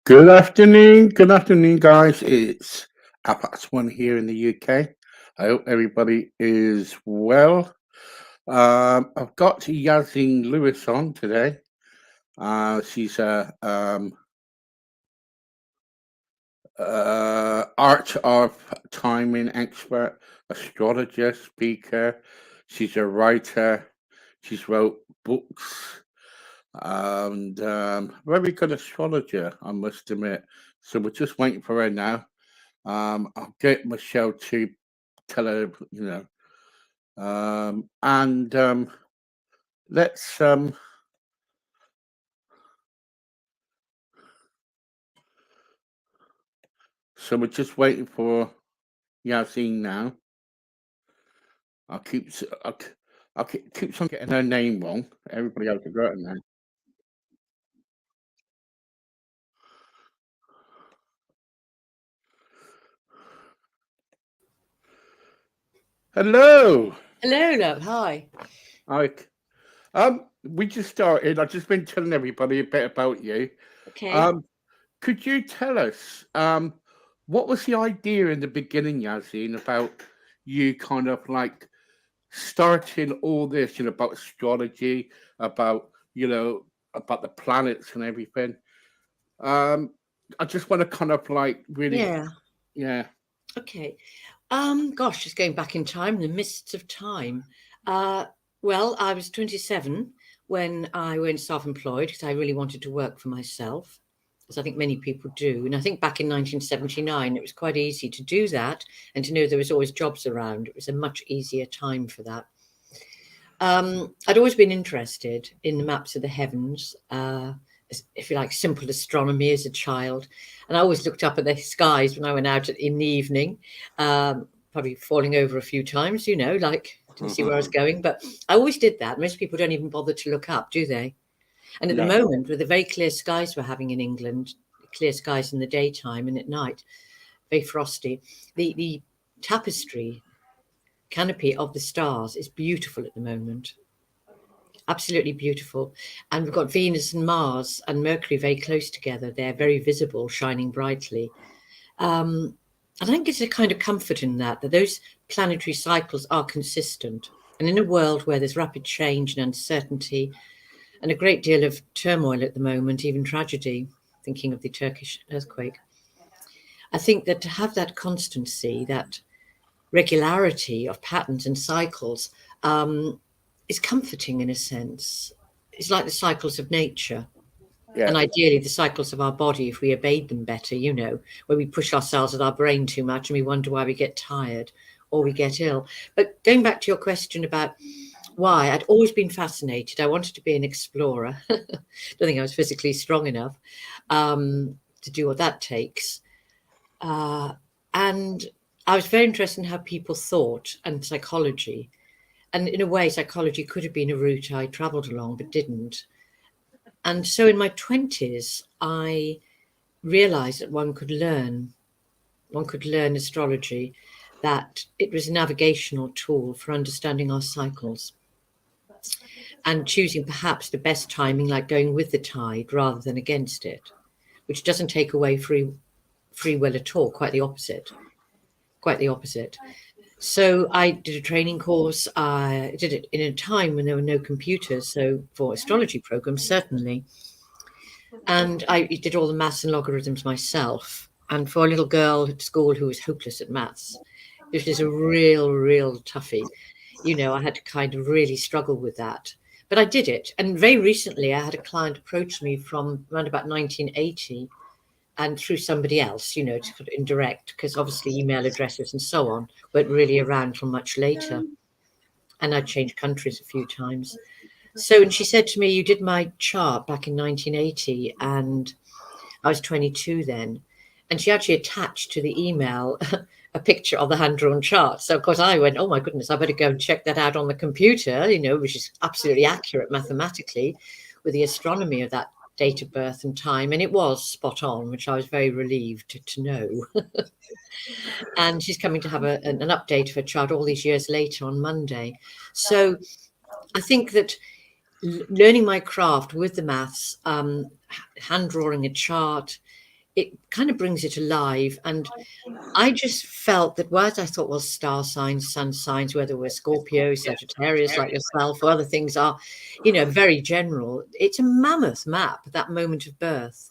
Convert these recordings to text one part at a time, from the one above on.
Good afternoon, guys. It's 1:30 here in the UK. I hope everybody is well. I've got Yazin Lewis on today. She's a art of timing expert, astrologer, speaker. She's a writer. She's wrote books and very good astrologer, I must admit. So we're just waiting for her now. I'll get Michelle to tell her, and let's. So we're just waiting for Yazine now. I'll keep. I'll keep on getting her name wrong. Everybody else has got her name. Hello. Hello, love. Hi. I. We just started. I've just been telling everybody a bit about you. Okay. Could you tell us what was the idea in the beginning, Yazin, about you kind of like starting all this, about astrology, about about the planets and everything? I just want to kind of like really, Yeah. yeah. Okay. Gosh, just going back in time, in the mists of time. Uh, well, I was 27 when I went self-employed because I really wanted to work for myself, as I think many people do. And I think back in 1979, it was quite easy to do that and to know there was always jobs around. It was a much easier time for that. I'd always been interested in the maps of the heavens, if you like, simple astronomy as a child. And I always looked up at the skies when I went out in the evening, probably falling over a few times, like didn't see where I was going. But I always did that. Most people don't even bother to look up, do they? And at the No. moment, with the very clear skies we're having in England, clear skies in the daytime and at night, very frosty, the tapestry canopy of the stars is beautiful at the moment. Absolutely beautiful. And we've got Venus and Mars and Mercury very close together. They're very visible, shining brightly. And I think there's a kind of comfort in that those planetary cycles are consistent. And in a world where there's rapid change and uncertainty and a great deal of turmoil at the moment, even tragedy, thinking of the Turkish earthquake, I think that to have that constancy, that regularity of patterns and cycles, is comforting in a sense. It's like the cycles of nature. Yeah. And ideally, the cycles of our body, if we obeyed them better, where we push ourselves with our brain too much and we wonder why we get tired or we get ill. But going back to your question about why, I'd always been fascinated. I wanted to be an explorer. Don't think I was physically strong enough to do what that takes. And I was very interested in how people thought and psychology. And in a way, psychology could have been a route I traveled along, but didn't. And so in my 20s, I realized that one could learn astrology, that it was a navigational tool for understanding our cycles and choosing perhaps the best timing, like going with the tide rather than against it, which doesn't take away free will at all, quite the opposite. Quite the opposite. So I did a training course. I did it in a time when there were no computers, so for astrology programs, certainly. And I did all the maths and logarithms myself. And for a little girl at school who was hopeless at maths, this is a real toughie. I had to kind of really struggle with that. But I did it. And very recently, I had a client approach me from around about 1980 and through somebody else, to put it indirect, because obviously email addresses and so on weren't really around till much later. And I'd changed countries a few times. So, and she said to me, you did my chart back in 1980, and I was 22 then. And she actually attached to the email a picture of the hand-drawn chart. So, of course, I went, oh, my goodness, I better go and check that out on the computer, which is absolutely accurate mathematically with the astronomy of that date of birth and time. And it was spot on, which I was very relieved to know. And she's coming to have an update of her chart all these years later on Monday. So I think that learning my craft with the maths, hand drawing a chart, it kind of brings it alive. And I just felt that whereas I thought, well, star signs, sun signs, whether we're Scorpio, Sagittarius like yourself, or other things are, very general. It's a mammoth map, that moment of birth.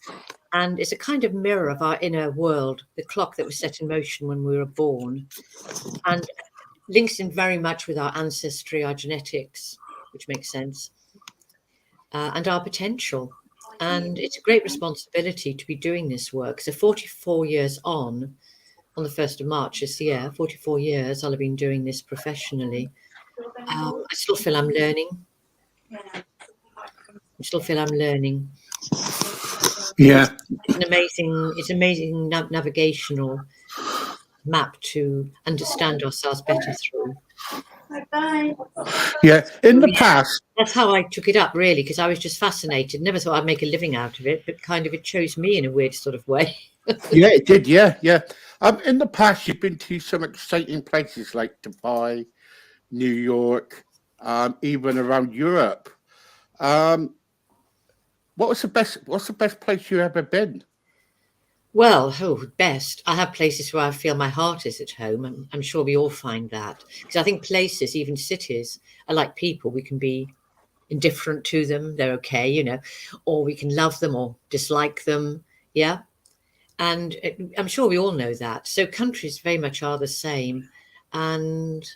And it's a kind of mirror of our inner world, the clock that was set in motion when we were born, and links in very much with our ancestry, our genetics, which makes sense, and our potential. And it's a great responsibility to be doing this work. So 44 years on the 1st of March this year, 44 years I'll have been doing this professionally. I still feel I'm learning. Yeah. It's amazing navigational map to understand ourselves better through. Yeah. In the past, that's how I took it up, really, because I was just fascinated. Never thought I'd make a living out of it, but kind of it chose me in a weird sort of way. Yeah, it did. Yeah. In the past, you've been to some exciting places like Dubai, New York, even around Europe. What's the best place you've ever been? Well, best. I have places where I feel my heart is at home. I'm sure we all find that, because I think places, even cities, are like people. We can be indifferent to them. They're okay, or we can love them or dislike them. Yeah. And I'm sure we all know that. So countries very much are the same. And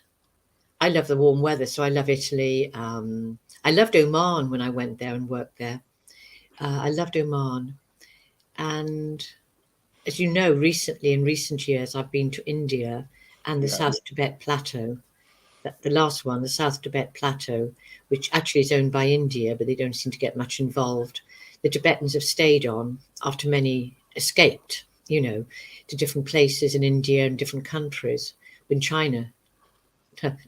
I love the warm weather. So I love Italy. I loved Oman when I went there and worked there. I loved Oman. And as you know, in recent years, I've been to India and the South Tibet Plateau. The last one, the South Tibet Plateau, which actually is owned by India, but they don't seem to get much involved. The Tibetans have stayed on after many escaped, to different places in India and different countries when China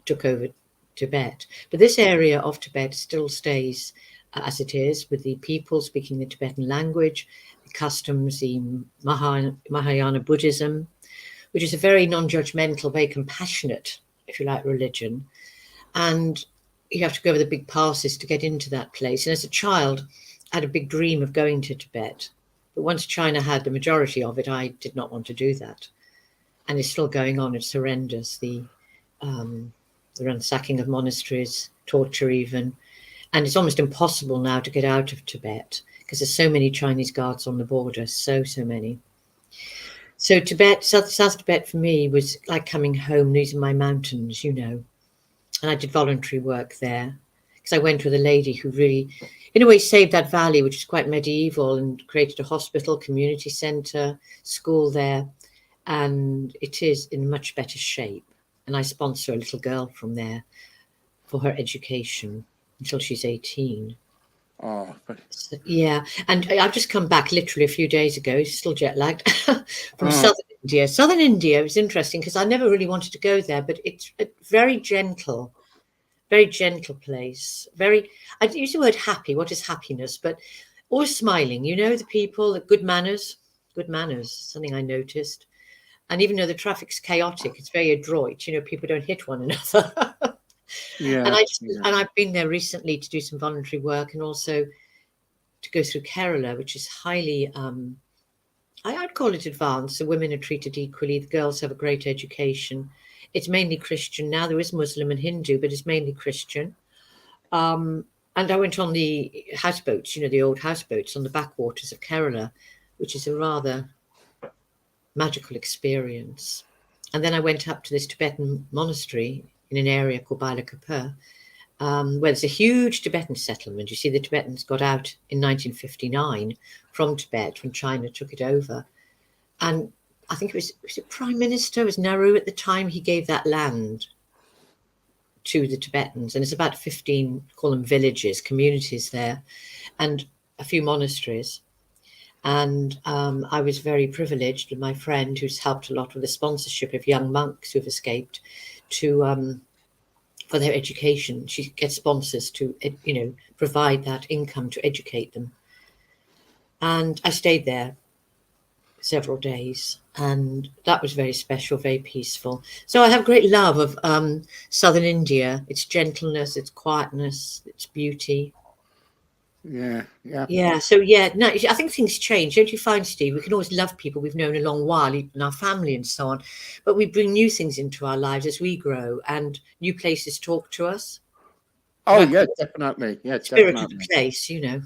took over Tibet. But this area of Tibet still stays as it is, with the people speaking the Tibetan language, the customs, the Mahayana Buddhism, which is a very non-judgmental, very compassionate, if you like, religion. And you have to go over the big passes to get into that place. And as a child, I had a big dream of going to Tibet. But once China had the majority of it, I did not want to do that. And it's still going on. It's horrendous. The ransacking of monasteries, torture even. And it's almost impossible now to get out of Tibet because there's so many Chinese guards on the border, so many. So Tibet, South Tibet for me was like coming home. These are my mountains, And I did voluntary work there because I went with a lady who really, in a way, saved that valley, which is quite medieval, and created a hospital, community centre, school there. And it is in much better shape. And I sponsor a little girl from there for her education until she's 18. Oh, So, yeah. And I've just come back literally a few days ago, still jet lagged, from southern India. Southern India was interesting because I never really wanted to go there, but it's a very gentle place. I use the word happy. What is happiness? But always smiling, the people, the good manners, something I noticed. And even though the traffic's chaotic, it's very adroit. People don't hit one another. yeah. And I've been there recently to do some voluntary work and also to go through Kerala, which is highly, I'd call it advanced. The women are treated equally. The girls have a great education. It's mainly Christian now. There is Muslim and Hindu, but it's mainly Christian. And I went on the houseboats, the old houseboats on the backwaters of Kerala, which is a rather magical experience. And then I went up to this Tibetan monastery in an area called Bailakapur, where there's a huge Tibetan settlement. You see, the Tibetans got out in 1959 from Tibet when China took it over. And I think was it Prime Minister, it was Nehru at the time, he gave that land to the Tibetans. And it's about 15, call them villages, communities there, and a few monasteries. And I was very privileged with my friend who's helped a lot with the sponsorship of young monks who've escaped to for their education. She gets sponsors to, provide that income to educate them. And I stayed there several days, and that was very special, very peaceful. So I have great love of southern India, its gentleness, its quietness, its beauty. Yeah, yeah. Yeah. So yeah, no, I think things change, don't you find, Steve? We can always love people we've known a long while, even our family and so on, but we bring new things into our lives as we grow, and new places talk to us. Oh, Like yeah, definitely. Yeah, spirit of the definitely. place, you know.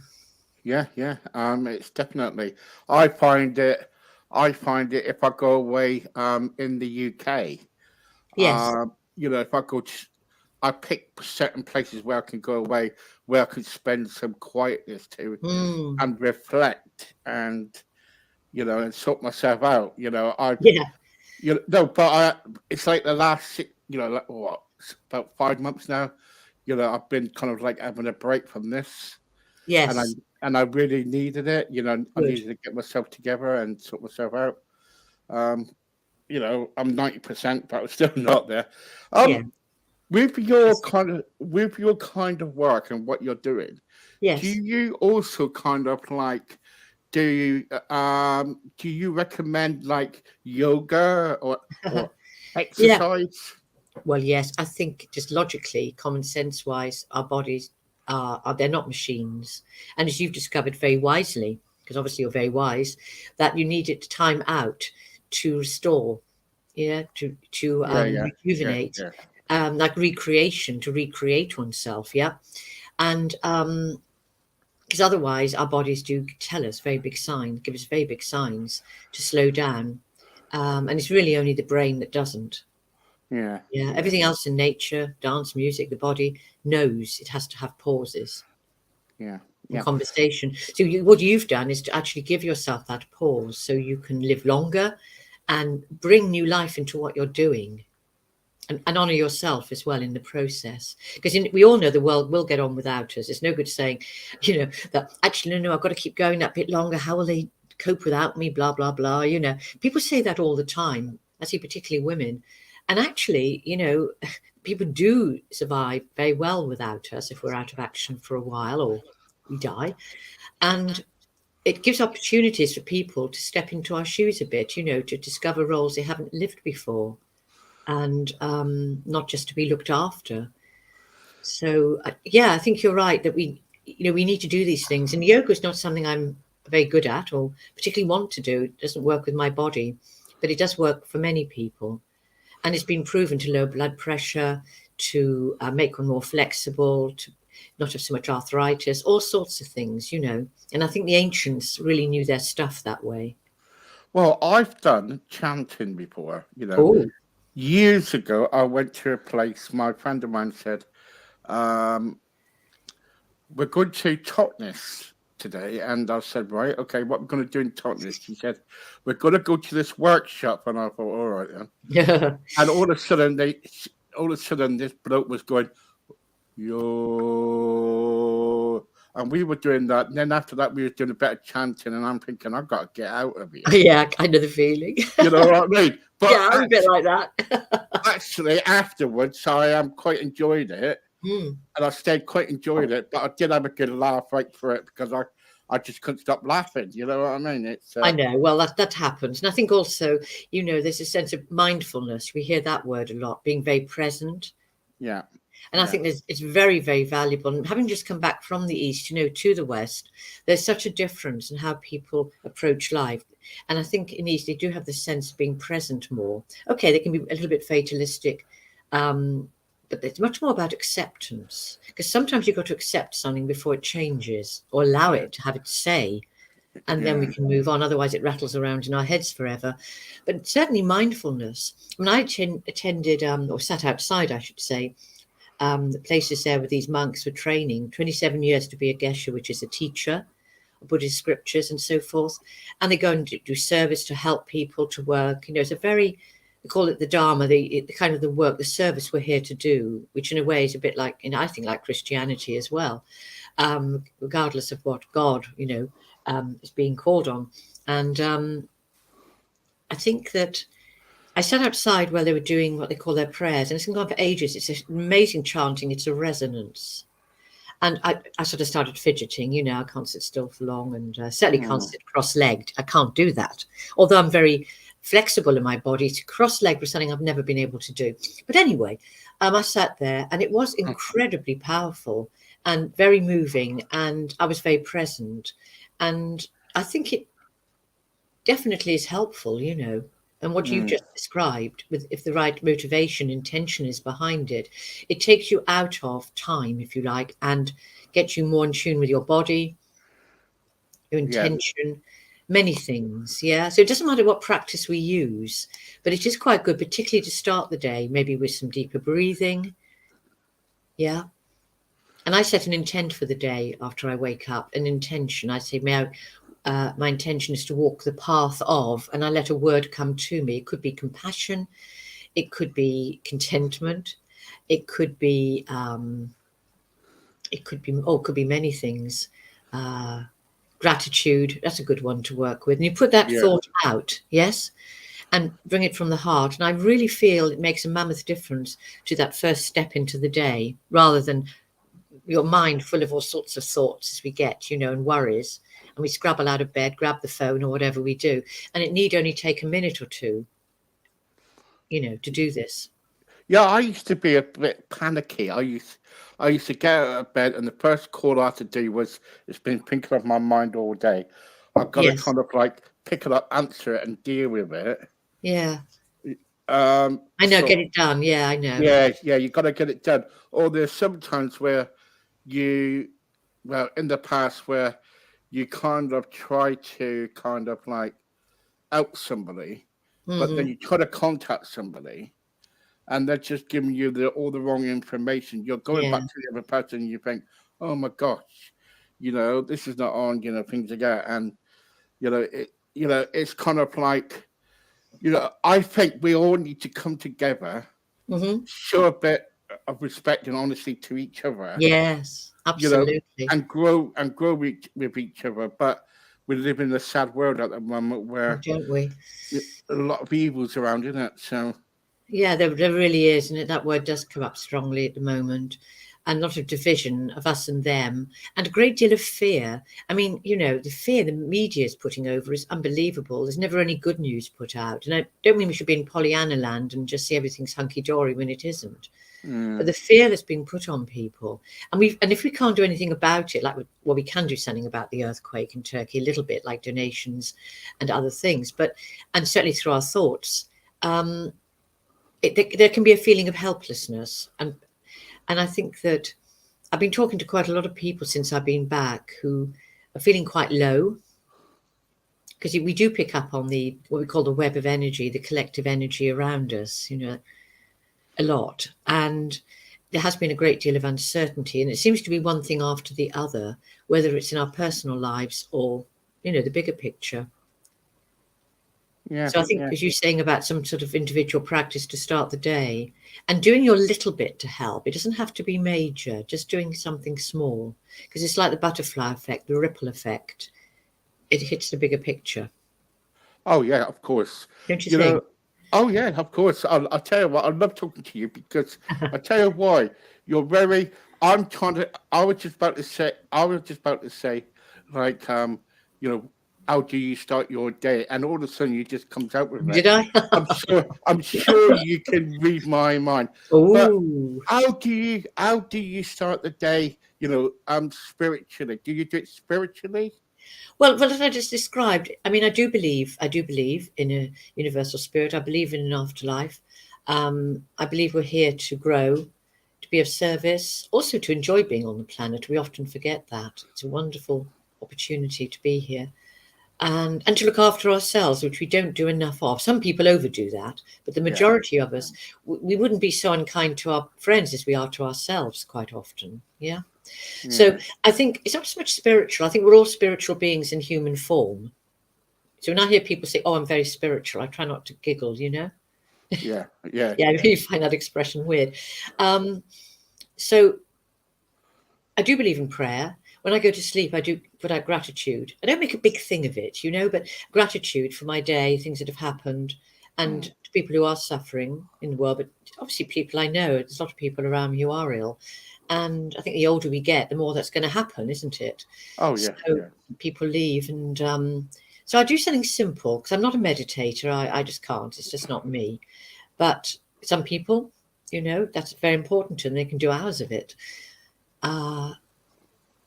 Yeah, yeah. It's definitely. I find it. I find it if I go away in the UK. Yes. If I go, I pick certain places where I can go away, where I can spend some quietness to Mm. and reflect and and sort myself out. Yeah. No, but it's like the last like what, about 5 months now. I've been kind of like having a break from this, and I Yes. and I really needed it. I Good. needed to get myself together and sort myself out. Um, I'm 90%, but I'm still not there. Yeah. Um, with your kind of work and what you're doing, do Yes. you also kind of like do you recommend like yoga or Yeah. exercise? Well, yes, I think just logically, common sense wise, our bodies are they're not machines. And as you've discovered very wisely, because obviously you're very wise, that you need it time out to restore, yeah, to Yeah, yeah, yeah, rejuvenate, yeah, like recreation, to recreate oneself, yeah. And because otherwise our bodies do tell us very big signs, give us very big signs to slow down. And it's really only the brain that doesn't. yeah, Yeah, yeah, everything else in nature, dance, music, the body knows it has to have pauses yeah, and yeah. conversation. So what you've done is to actually give yourself that pause so you can live longer and bring new life into what you're doing, and honor yourself as well in the process. Because we all know the world will get on without us. It's no good saying, that actually, no, I've got to keep going that bit longer. How will they cope without me? Blah, blah, blah. People say that all the time. I see particularly women. And actually, people do survive very well without us if we're out of action for a while or we die. And it gives opportunities for people to step into our shoes a bit, to discover roles they haven't lived before, and not just to be looked after. So yeah, I think you're right that we need to do these things. And yoga is not something I'm very good at or particularly want to do. It doesn't work with my body, but it does work for many people, and it's been proven to lower blood pressure, to make one more flexible, to not have so much arthritis, all sorts of things. And I think the ancients really knew their stuff that way. Well, I've done chanting before. Oh, Years ago, I went to a place. My friend of mine said, um, "We're going to Totnes today," and I said, "Right, okay, what we're going to do in Totnes?" She said, "We're going to go to this workshop," and I thought, "All right then." yeah. And all of a sudden, this bloke was going, "Yo," and we were doing that. And then after that, we were doing a bit of chanting, and I'm thinking, I've got to get out of here. Yeah, I know the feeling. You know what I mean? But Yeah, I'm a bit like that. actually, afterwards, I quite enjoyed it, Mm, and I stayed quite enjoyed it. But I did have a good laugh right for it because I just couldn't stop laughing. You know what I mean? It's I know. Well, that happens. And I think also, there's a sense of mindfulness. We hear that word a lot, being very present. yeah, And I yeah, think it's very, very valuable. And having just come back from the East, to the West, there's such a difference in how people approach life. And I think in the East, they do have the sense of being present more. Okay, they can be a little bit fatalistic, but it's much more about acceptance. Because sometimes you've got to accept something before it changes, or allow yeah, it to have its say, and then we yeah. can move on. Otherwise, it rattles around in our heads forever. But certainly mindfulness. I mean, I attended, or sat outside, I should say, the places there where these monks were training 27 years to be a geshe, which is a teacher of Buddhist scriptures and so forth. And they go and do service to help people to work. It's a very, we call it the Dharma, the kind of the work, the service we're here to do, which in a way is a bit like, I think like Christianity as well, regardless of what God, is being called on. And I think that I sat outside where they were doing what they call their prayers, and it's been going on for ages. It's an amazing chanting. It's a resonance. And I sort of started fidgeting. I can't sit still for long, and certainly can't Mm. sit cross-legged. I can't do that. Although I'm very flexible in my body, to cross-legged was something I've never been able to do. But anyway, I sat there, and it was incredibly powerful. and very moving. And I was very present. And I think it definitely is helpful, you know. And what you've Mm, just described, with if the right motivation, intention is behind it, it takes you out of time, if you like, and gets you more in tune with your body, your yeah, intention, many things. Yeah. So it doesn't matter what practice we use, but it is quite good, particularly to start the day, maybe with some deeper breathing. Yeah. And I set an intent for the day after I wake up, an intention. I say, my intention is to walk the path of, and I let a word come to me. It could be compassion, it could be contentment, it could be, it could be many things. Uh, Gratitude, that's a good one to work with. And you put that yeah. thought out, yes, and bring it from the heart. And I really feel it makes a mammoth difference to that first step into the day, rather than your mind full of all sorts of thoughts as we get, you know, and worries. And we scrabble out of bed, grab the phone or whatever we do. And it need only take a minute or two, you know, to do this. Yeah, I used to be a bit panicky. I used to get out of bed, and the first call I had to do was, it's been thinking of my mind all day. I've got to Yes. kind of like pick it up, answer it, and deal with it. Yeah. I know. So Get it done. Yeah, I know. yeah, yeah, you got to get it done. Or there's sometimes where you, well, in the past where you kind of try to kind of like out somebody, but then Hmm. you try to contact somebody, and they're just giving you all the wrong information. You're going Yeah. back to the other person, and you think, "Oh my gosh, this is not on." Things like that, and it's kind of like, I think we all need to come together, Hmm. show a bit of respect and honesty to each other, Yes. you know, Absolutely. and grow with each other. But we live in a sad world at the moment Oh, where don't we? a lot of evil's around, isn't it? So Yeah, there really is, and that word does come up strongly at the moment. And a lot of division of us and them, and a great deal of fear. I mean, you know, the fear the media is putting over is unbelievable. There's never any good news put out. And I don't mean we should be in Pollyanna land and just say everything's hunky dory when it isn't. But mm, the fear that's being put on people, and if we can't do anything about it, like we can do something about the earthquake in Turkey, a little bit, like donations and other things, and certainly through our thoughts. Um, there can be a feeling of helplessness, and I think that I've been talking to quite a lot of people since I've been back who are feeling quite low, because we do pick up on the what we call the web of energy, the collective energy around us, you know, a lot. And there has been a great deal of uncertainty, and it seems to be one thing after the other, whether it's in our personal lives or, you know, the bigger picture. yeah, So I think, yeah. as you're saying about some sort of individual practice to start the day and doing your little bit to help, it doesn't have to be major, just doing something small, because it's like the butterfly effect, the ripple effect. It hits the bigger picture, Oh yeah, of course. don't you You think? know, oh yeah, of course. I'll tell you what. I love talking to you because I tell you why. You're very. I'm trying to. I was just about to say. I was just about to say, like, you know, how do you start your day? And all of a sudden, you just comes out with it. Did I? I'm sure. I'm sure you can read my mind. But Oh, how do you start the day? Spiritually. Do you do it spiritually? well, as I just described, I mean, I do believe in a universal spirit. I believe in an afterlife. I believe we're here to grow, to be of service, also to enjoy being on the planet. We often forget that. It's a wonderful opportunity to be here. And to look after ourselves, which we don't do enough of. Some people overdo that, but the Yeah. majority of us, we wouldn't be so unkind to our friends as we are to ourselves quite often. Yeah. So Yeah. I think it's not so much spiritual. I think we're all spiritual beings in human form. So when I hear people say, "Oh, I'm very spiritual," I try not to giggle. You know. Yeah. Yeah. Yeah, I Yeah. really find that expression weird. Um, so I do believe in prayer. When I go to sleep, I do put out gratitude. I don't make a big thing of it, you know, but gratitude for my day, things that have happened, and Mm. to people who are suffering in the world. But obviously, people I know, there's a lot of people around me who are ill. And I think the older we get, the more that's going to happen, isn't it? Oh So yeah. Yeah. people leave. And so I do something simple because I'm not a meditator. I just can't. It's just not me. But some people, you know, that's very important to them. They can do hours of it.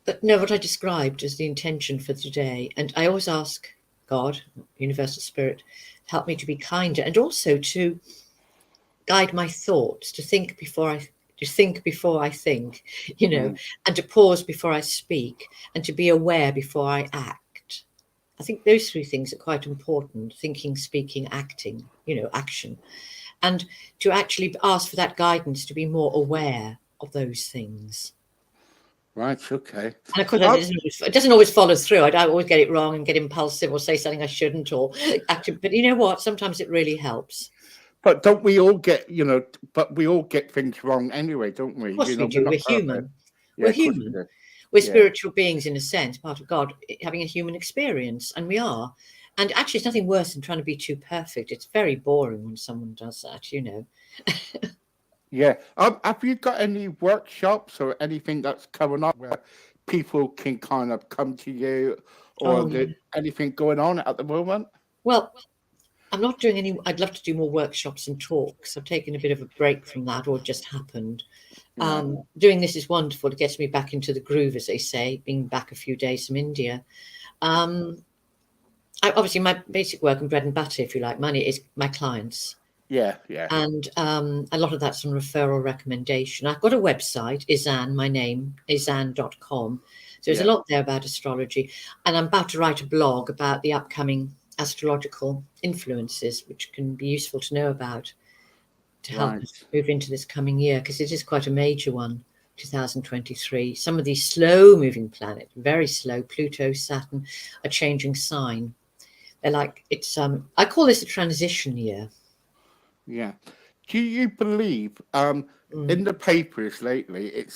But no, what I described as the intention for today, and I always ask God, Universal Spirit, help me to be kinder, and also to guide my thoughts, to think before I think, Mm, and to pause before I speak, and to be aware before I act. I think those three things are quite important: thinking, speaking, acting, action. And to actually ask for that guidance to be more aware of those things. right. Okay. And of course, Um, it doesn't always follow through. I always get it wrong and get impulsive or say something I shouldn't or act. But you know what? Sometimes it really helps. but don't we all get, but we all get things wrong anyway, don't Of we? course we We're do. not We're perfect. human. Yeah, We're of course we human. do. We're Yeah. spiritual beings in a sense, part of God, having a human experience, and we are. And actually, it's nothing worse than trying to be too perfect. It's very boring when someone does that. Yeah. Have you got any workshops or anything that's coming up where people can kind of come to you, or Oh, yeah. anything going on at the moment? Well, I'm not doing any. I'd love to do more workshops and talks. I've taken a bit of a break from that, or it just happened. Yeah. Doing this is wonderful. It gets me back into the groove, as they say, being back a few days from India. Um, obviously, my basic work and bread and butter, if you like, money is my clients. Yeah. Yeah. And a lot of that's on referral recommendation. I've got a website, ysane, my name, ysane.com. So there's a Yeah. lot there about astrology. And I'm about to write a blog about the upcoming astrological influences, which can be useful to know about to help Right. us move into this coming year, because it is quite a major one, 2023. Some of these slow moving planets, very slow, Pluto, Saturn, are changing sign. They're like, I call this a transition year. Yeah. Do you believe Mm. in the papers lately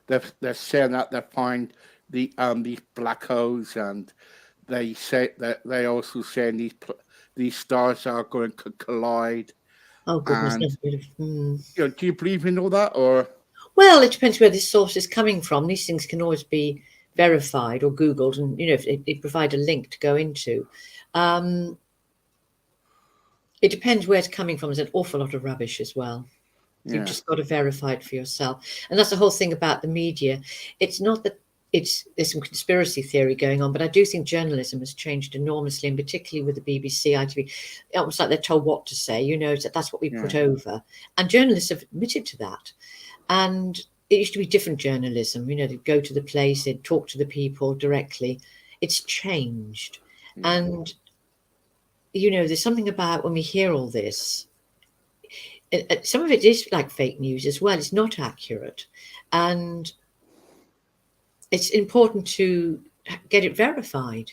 they're saying that they find these black holes, and they say that they also saying these stars are going to collide, Oh, goodness. and That's a bit of, do you believe in all that, or Well, it depends where this source is coming from. These things can always be verified or Googled, and if it provide a link to go into. Um, it depends where it's coming from. There's an awful lot of rubbish as well. You've yeah, just got to verify it for yourself. And that's the whole thing about the media. It's not that there's some conspiracy theory going on, but I do think journalism has changed enormously, and particularly with the BBC, ITV, almost like they're told what to say. That's what we put yeah, over, and journalists have admitted to that. And it used to be different journalism. They'd go to the place, they'd talk to the people directly. It's changed, yeah, and there's something about when we hear all this, some of it is like fake news as well. It's not accurate, and it's important to get it verified.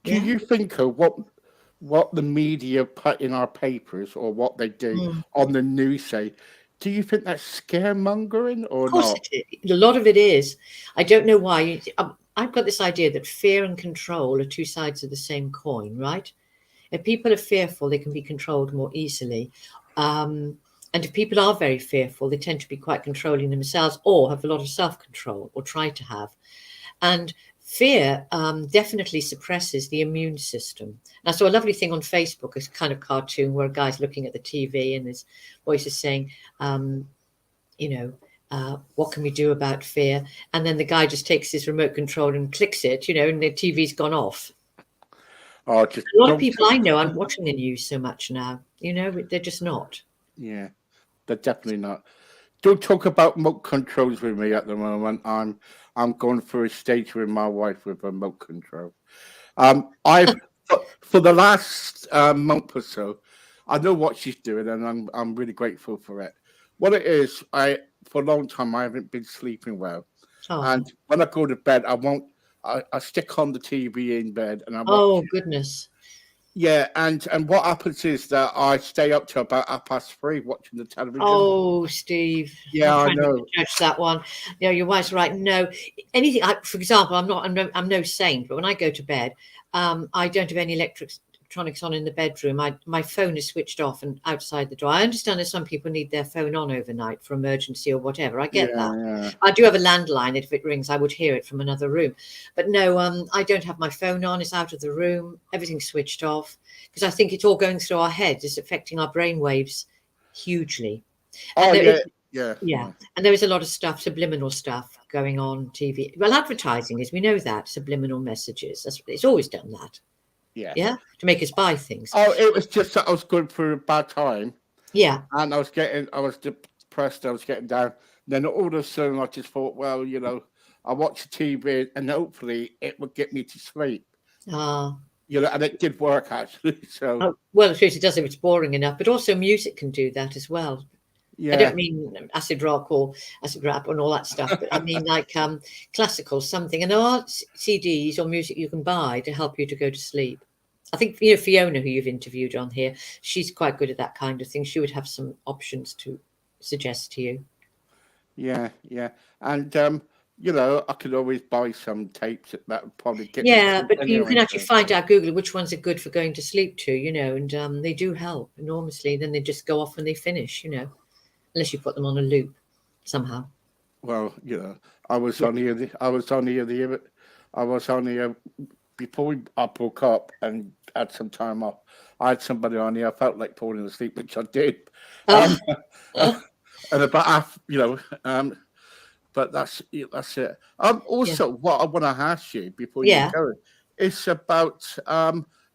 Do Yeah. you think of what the media put in our papers, or what they do Mm. on the news say? Do you think that's scaremongering or Of course, not? a lot of it is. I don't know why. I've got this idea that fear and control are two sides of the same coin, right? If people are fearful, they can be controlled more easily. And if people are very fearful, they tend to be quite controlling themselves, or have a lot of self-control, or try to have. And fear definitely suppresses the immune system. And I saw a lovely thing on Facebook, a kind of cartoon where a guy's looking at the TV and his voice is saying, you know, what can we do about fear? And then the guy just takes his remote control and clicks it, and the TV's gone off. Oh, just A lot of don't. people I know aren't watching the news so much now. They're just not. Yeah, they're definitely not. Don't talk about remote controls with me at the moment. I'm going through a stage with my wife with remote control. I've for the last month or so, I know what she's doing, and I'm really grateful for it. What it is, I for a long time I haven't been sleeping well, and Oh, when I go to bed, I won't. I stick on the TV in bed and I watch. oh goodness. Yeah, and what happens is that I stay up till about 3:30 watching the television. Oh, Steve, I'll Yeah, I try not to know. judge that one. Your wife's right. No, anything. For example, I'm no saint, but when I go to bed, I don't have any electronics on in the bedroom. My phone is switched off and outside the door. I understand that some people need their phone on overnight for emergency or whatever. I Yeah, get that. yeah. I do have a landline that if it rings, I would hear it from another room. But no, I don't have my phone on. It's out of the room. Everything's switched off because I think it's all going through our heads. It's affecting our brain waves hugely. And Oh, yeah. Yeah. Yeah, and there is a lot of stuff, subliminal stuff going on TV. Well, advertising is, we know that, subliminal messages. It's always done that. Yeah. Yeah, to make us buy things. Oh, it was just that I was going through a bad time, Yeah. and I was depressed. I was getting down. Then all of a sudden, I just thought, well, I watch TV, and hopefully, it would get me to sleep. Ah. And it did work actually. So Oh, well, I suppose it does if it's boring enough, but also music can do that as well. I don't mean acid rock or acid rap and all that stuff, but I mean like classical something. And there are CDs or music you can buy to help you to go to sleep. I think Fiona, who you've interviewed on here, she's quite good at that kind of thing. She would have some options to suggest to you. Yeah, and I could always buy some tapes that would probably get me to Yeah, sleep but you can anyway. actually find out, Google which ones are good for going to sleep to, and they do help enormously. Then they just go off when they finish, unless you put them on a loop somehow. Well, I was on here before I broke up and had some time off. I had somebody on here. I felt like falling asleep, which I did. And about half, but that's it. Also, what I want to ask you before you go is about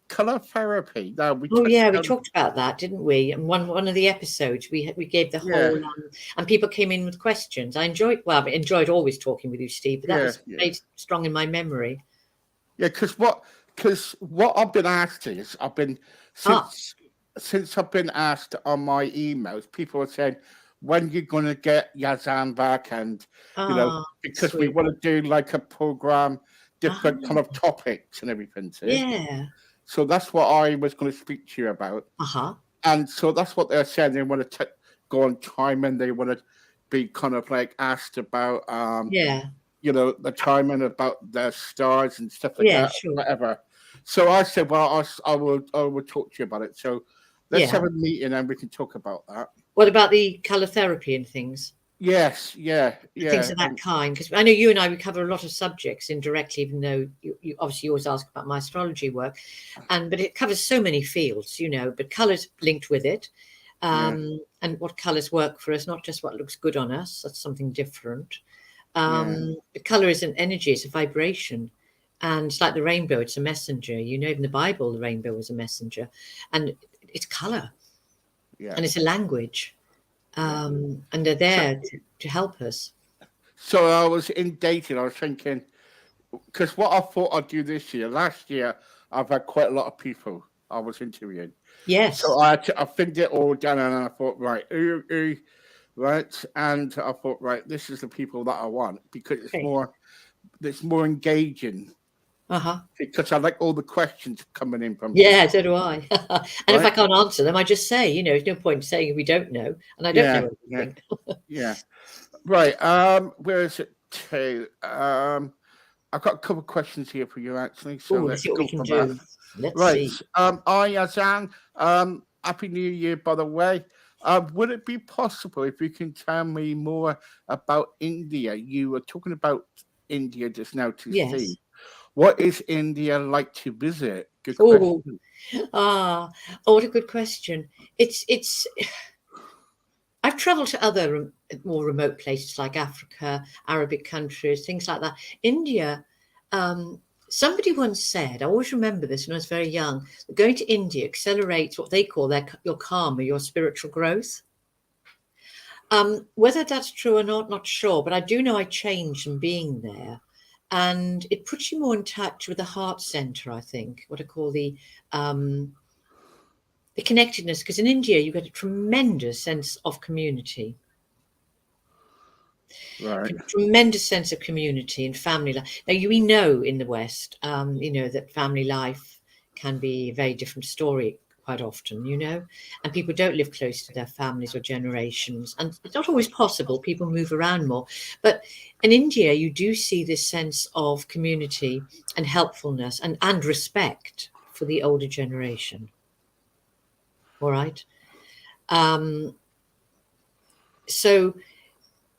color therapy. Now we talked about that, didn't we? And one of the episodes we gave the whole and people came in with questions. I enjoyed always talking with you, Steve, but that was made strong in my memory. Yeah, because what I've been asked is since I've been asked on my emails, people are saying, when you're going to get Ysane back, and because we want to do like a program, different kind of topics and everything too. Yeah. So that's what I was going to speak to you about. And so that's what they're saying. They want to go on timing. They want to be kind of like asked about the timing about their stars and stuff like that, sure. whatever. So I said, well, I will talk to you about it. So let's have a meeting and we can talk about that. What about the colour therapy and things? Yes, Things of that kind. Because I know you and I, we cover a lot of subjects indirectly, even though you obviously always ask about my astrology work. But it covers so many fields, but colours linked with it. And what colours work for us, not just what looks good on us. That's something different. The colour is an energy, it's a vibration. And it's like the rainbow, it's a messenger. Even the Bible, the rainbow was a messenger. And it's colour. Yeah. And it's a language. And they're there to help us. So I was in dating, I was thinking, because what I thought I'd do this year, last year, I've had quite a lot of people I was interviewing. Yes. So I thinned it all down and I thought, right, right. And I thought, right, this is the people that I want because it's more engaging. Because I like all the questions coming in from people. So do I. And if I can't answer them, I just say, there's no point saying we don't know, and I don't know anything. Right. Where is it to? I've got a couple of questions here for you actually. So let's see what we can do. Let's see. Ysane, Happy New Year, by the way. Would it be possible if you can tell me more about India? You were talking about India just now to Steve. What is India like to visit? Good question. What a good question. It's. I've travelled to other more remote places like Africa, Arabic countries, things like that. India. Somebody once said, I always remember this when I was very young, that going to India accelerates what they call your karma, your spiritual growth. Whether that's true or not sure, but I do know I changed from being there. And it puts you more in touch with the heart center, I think, what I call the connectedness. Because in India, you get a tremendous sense of community. Right. A tremendous sense of community and family life. Now, we know in the West, that family life can be a very different story quite often, and people don't live close to their families or generations. And it's not always possible. People move around more. But in India, you do see this sense of community and helpfulness and respect for the older generation. All right. So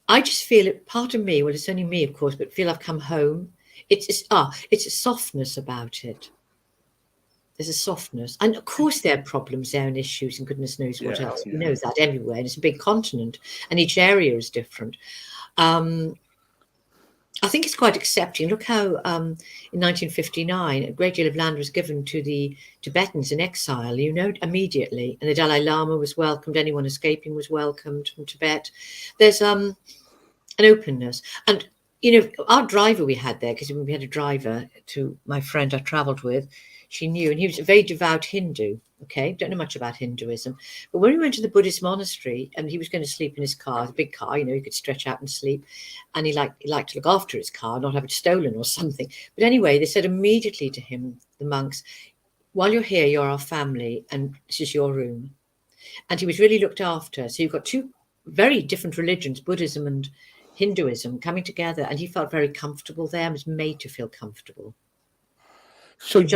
I just feel it, part of me, well, it's only me, of course, but feel I've come home. It's a softness about it. There's a softness. And of course there are problems there and issues and goodness knows what else. We know that everywhere. And it's a big continent and each area is different. I think it's quite accepting. Look how in 1959, a great deal of land was given to the Tibetans in exile, you know, immediately. And the Dalai Lama was welcomed. Anyone escaping was welcomed from Tibet. There's an openness. And, you know, our driver we had there, because we had a driver to my friend I travelled with, she knew, and he was a very devout Hindu. Okay, don't know much about Hinduism, but when we went to the Buddhist monastery, and he was going to sleep in his car, a big car, you know, he could stretch out and sleep, and he liked to look after his car, not have it stolen or something. But anyway, they said immediately to him, the monks, while you're here, you're our family, and this is your room. And he was really looked after. So you've got two very different religions, Buddhism and Hinduism, coming together, and he felt very comfortable there and was made to feel comfortable. So it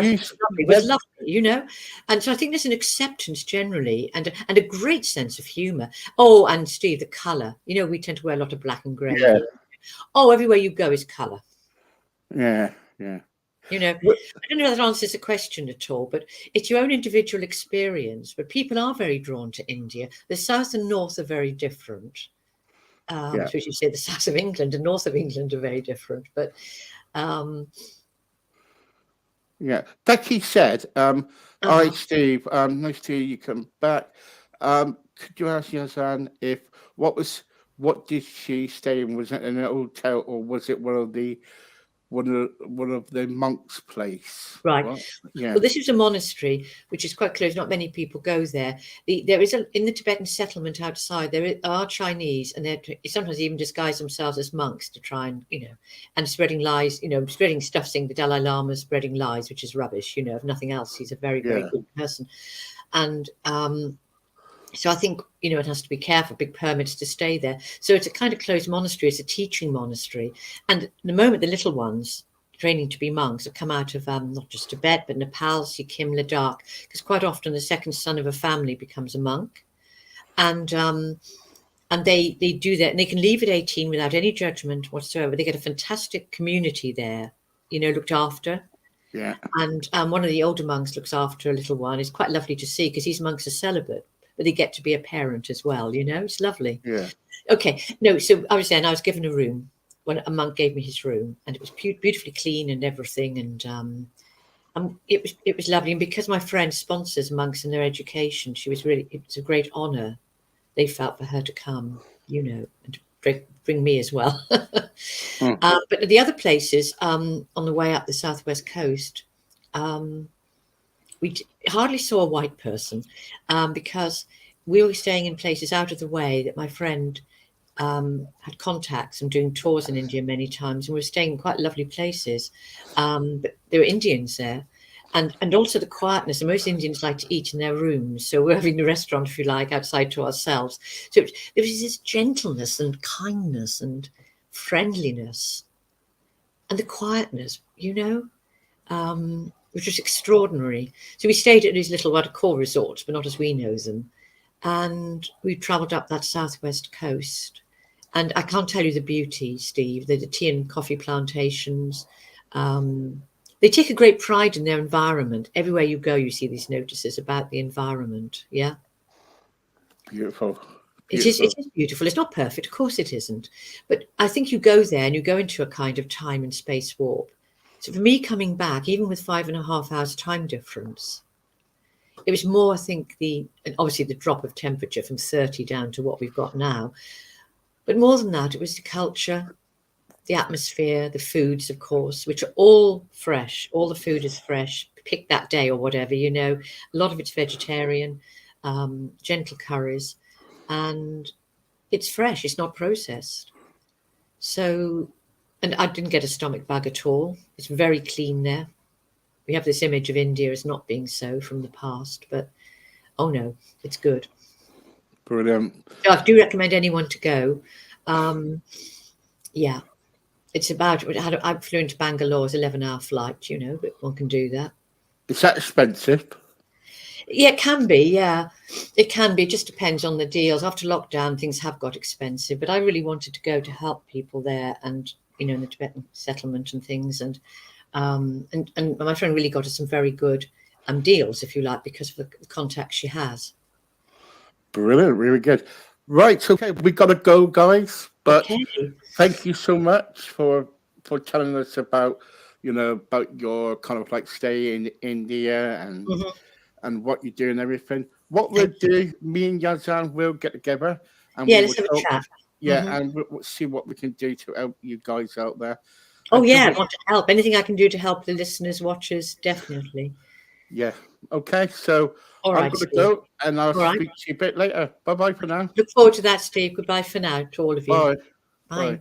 was lovely, you know, and so I think there's an acceptance generally, and a great sense of humour. Oh, and Steve, the colour. You know, we tend to wear a lot of black and grey. Yeah. Oh, everywhere you go is colour. Yeah. You know, I don't know if that answers the question at all, but it's your own individual experience. But people are very drawn to India. The south and north are very different. So as you say, the south of England and north of England are very different, but. Yeah, Becky said, "Hi, Steve. Nice to hear you come back. Could you ask ysane if what did she stay in? Was it in a hotel or was it one of the monks' place?" Right. Well, yeah. Well, this is a monastery, which is quite close. Not many people go there. There is in the Tibetan settlement outside, there are Chinese, and they sometimes even disguise themselves as monks to try and, you know, and spreading lies, you know, spreading stuff, saying the Dalai Lama is spreading lies, which is rubbish, you know, if nothing else. He's a very, very good person. And so I think, you know, it has to be careful, big permits to stay there. So it's a kind of closed monastery. It's a teaching monastery. And the moment the little ones training to be monks have come out of not just Tibet, but Nepal, Sikkim, Ladakh, because quite often the second son of a family becomes a monk. And they do that, and they can leave at 18 without any judgment whatsoever. They get a fantastic community there, you know, looked after. Yeah. And one of the older monks looks after a little one. It's quite lovely to see because these monks are celibate, but they get to be a parent as well, you know. It's lovely. Yeah. Okay. No, so I was there and I was given a room when a monk gave me his room, and it was beautifully clean and everything, and it was lovely. And because my friend sponsors monks in their education, it was a great honour they felt for her to come, you know, and to bring me as well. But the other places, on the way up the southwest coast, we hardly saw a white person, because we were staying in places out of the way that my friend had contacts and doing tours in India many times, and we were staying in quite lovely places. But there were Indians there, and also the quietness. And most Indians like to eat in their rooms, so we're having the restaurant, if you like, outside to ourselves. So there was this gentleness and kindness and friendliness, and the quietness, you know, which was extraordinary. So we stayed at these little what I call resorts, but not as we know them. And we travelled up that southwest coast. And I can't tell you the beauty, Steve, the tea and coffee plantations. They take a great pride in their environment. Everywhere you go, you see these notices about the environment. Yeah. Beautiful. It is beautiful. It's not perfect. Of course it isn't. But I think you go there and you go into a kind of time and space warp. So for me coming back, even with 5.5 hours time difference, it was more, I think, obviously the drop of temperature from 30 down to what we've got now. But more than that, it was the culture, the atmosphere, the foods, of course, which are all fresh. All the food is fresh, picked that day or whatever, you know. A lot of it's vegetarian, gentle curries, and it's fresh. It's not processed. So, and I didn't get a stomach bug at all. It's very clean there. We have this image of India as not being so from the past, but oh no, it's good. Brilliant. So I do recommend anyone to go. Yeah, it's about, I flew into Bangalore, it's 11-hour flight, you know, but one can do that. Is that expensive? Yeah, it can be. Yeah, it can be. It just depends on the deals. After lockdown, things have got expensive, but I really wanted to go to help people there, and you know, in the Tibetan settlement and things, and my friend really got us some very good deals, if you like, because of the contacts she has. Brilliant, really good. Right, okay, we got to go, guys. But Okay. thank you so much for telling us about, about your kind of like stay in India and Mhm. what you do and everything. What we'll Thank you. do, me and Yazan will get together and Yeah, we let's will have a talk. chat. Yeah, Mhm. and we'll see what we can do to help you guys out there. Oh, And yeah, I want to help. Anything I can do to help the listeners, watchers, definitely. yeah, okay. So All I'm right, gonna Steve. go, and I'll All right. speak to you a bit later. Bye bye for now. Look forward to that, Steve. Goodbye for now to all of you. Bye. Bye. Bye.